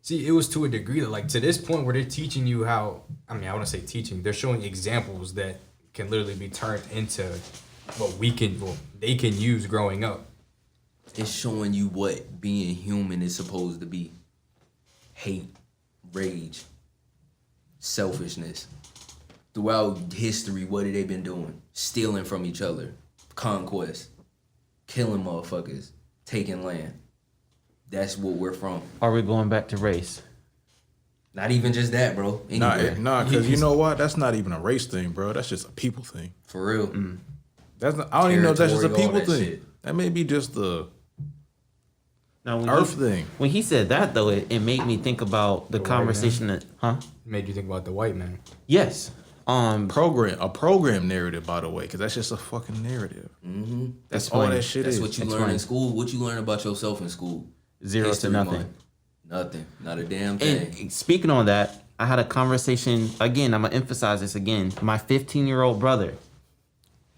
See, it was to a degree that, like, to this point where they're teaching you how, I mean, I want to say teaching, they're showing examples that can literally be turned into what they can use growing up. It's showing you what being human is supposed to be. Hate, rage, selfishness. Throughout history, what have they been doing? Stealing from each other, conquest, killing motherfuckers, taking land. That's what we're from. Are we going back to race? Not even just that, bro. Anywhere. Nah, because you know what? That's not even a race thing, bro. That's just a people thing. For real. That's not, I don't even know if that's just a Territorial, people all that thing. shit. That may be just the Now, Earth thing. When he said that, though, it made me think about the conversation that, It made you think about the white man. Yes. a program narrative, by the way, because that's just a fucking narrative. Mm-hmm. That's all that shit That's is. what you learn in school. What you learn about yourself in school? 0 History to nothing. month. Nothing. Not a damn thing. And speaking on that, I had a conversation, again, I'm going to emphasize this again. My 15-year-old brother,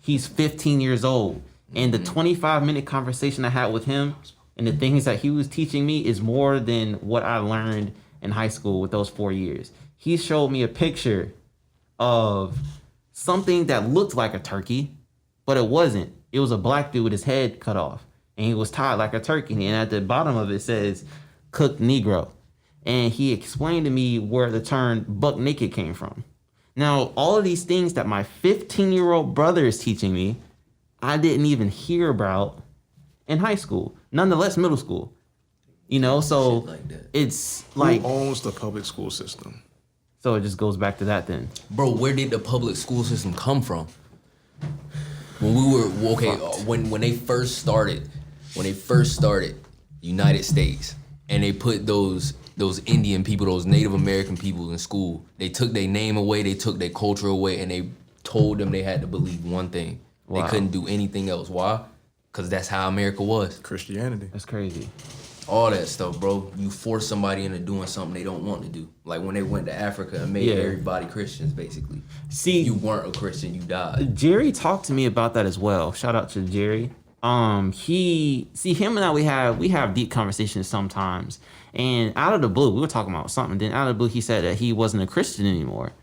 he's 15 years old. And the 25-minute conversation I had with him and the things that he was teaching me is more than what I learned in high school with those 4 years. He showed me a picture of something that looked like a turkey, but it wasn't. It was a black dude with his head cut off. And he was tied like a turkey. And at the bottom of it says, cooked Negro. And he explained to me where the term buck naked came from. Now, all of these things that my 15-year-old brother is teaching me, I didn't even hear about in high school, nonetheless middle school. You know, so like that. it's like... Who owns the public school system? So it just goes back to that then. Bro, where did the public school system come from? When we were, when they first started, United States, and they put those Indian people, those Native American people in school, they took their name away, they took their culture away, and they told them they had to believe one thing. Wow. They couldn't do anything else. Why? Because that's how America was. Christianity. That's crazy. All that stuff, bro. You force somebody into doing something they don't want to do. Like when they went to Africa and made everybody Christians, basically. See, if you weren't a Christian, you died. Jerry talked to me about that as well. Shout out to Jerry. Him and I, we have deep conversations sometimes. And out of the blue, we were talking about something. Then out of the blue, he said that he wasn't a Christian anymore.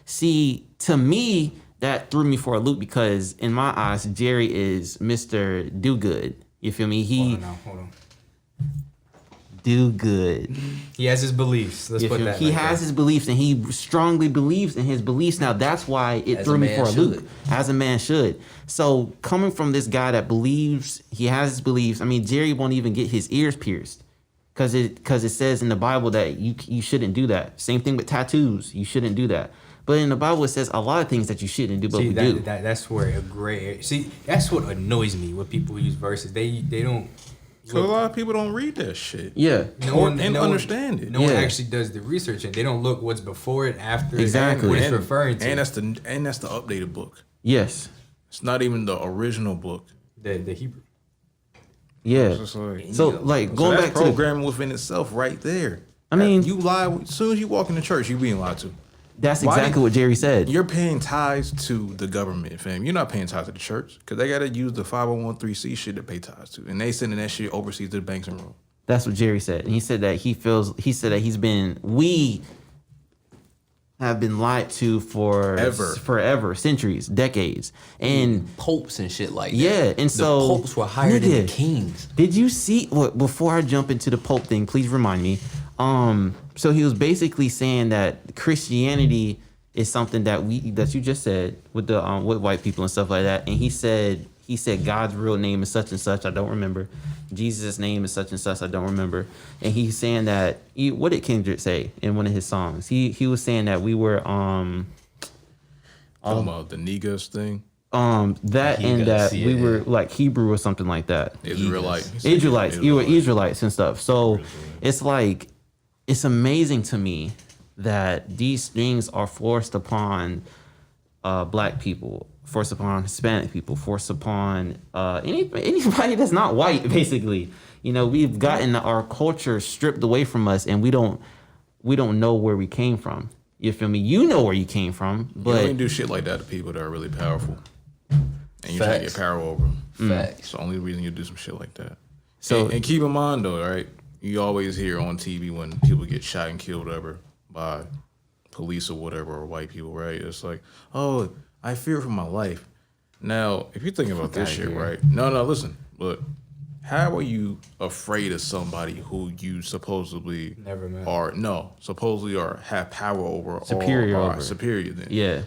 See, to me, that threw me for a loop because in my eyes, Jerry is Mr. Do Good. You feel me? Hold on. Do good. He has his beliefs. Let's put that. He has his beliefs, and he strongly believes in his beliefs. Now that's why it threw me for a loop. As a man should. So coming from this guy that believes, he has his beliefs. I mean, Jerry won't even get his ears pierced, because it says in the Bible that you shouldn't do that. Same thing with tattoos. You shouldn't do that. But in the Bible, it says a lot of things that you shouldn't do, but we do. That's where a gray area. See, that's what annoys me when people use verses. They don't. So a lot of people don't read that shit. Yeah. Understand it. No one actually does the research, and they don't look what's before it, after Exactly. it, what it's referring to. And that's the updated book. Yes. It's not even the original book. The Hebrew. Yeah. So going back to program within itself right there. I mean, you lie as soon as you walk in the church, you being lied to. That's exactly what Jerry said. You're paying tithes to the government, fam. You're not paying tithes to the church because they got to use the 501(c) shit to pay tithes to, and they sending that shit overseas to the banks and Rome. That's what Jerry said, and he said that we have been lied to for forever, centuries, decades, and popes and shit like that. Yeah, and so the popes were higher than the kings. Did you see? Before I jump into the pope thing, please remind me. So he was basically saying that Christianity is something that you just said with the with white people and stuff like that, and he said God's real name is such and such. I don't remember. Jesus' name is such and such. I don't remember. And he's saying that what did Kendrick say in one of his songs? He was saying that we were talking about the negus thing. We were like Hebrew or something like that. Israelites. You were Israelites and stuff. So it's like, it's amazing to me that these things are forced upon black people, forced upon Hispanic people, forced upon anybody that's not white, basically. You know, we've gotten our culture stripped away from us, and we don't know where we came from. You feel me? You know where you came from, but you don't do shit like that to people that are really powerful. And you try to get power over them. Facts. It's the only reason you do some shit like that. So and keep in mind though, right? you always hear on TV when people get shot and killed, whatever, by police or whatever, or white people, right? It's like, oh, I fear for my life. Now, if you're thinking about this shit, right? No, listen, but how are you afraid of somebody who you supposedly Never met. supposedly are have power over, Superior or are over. superior then? Yeah.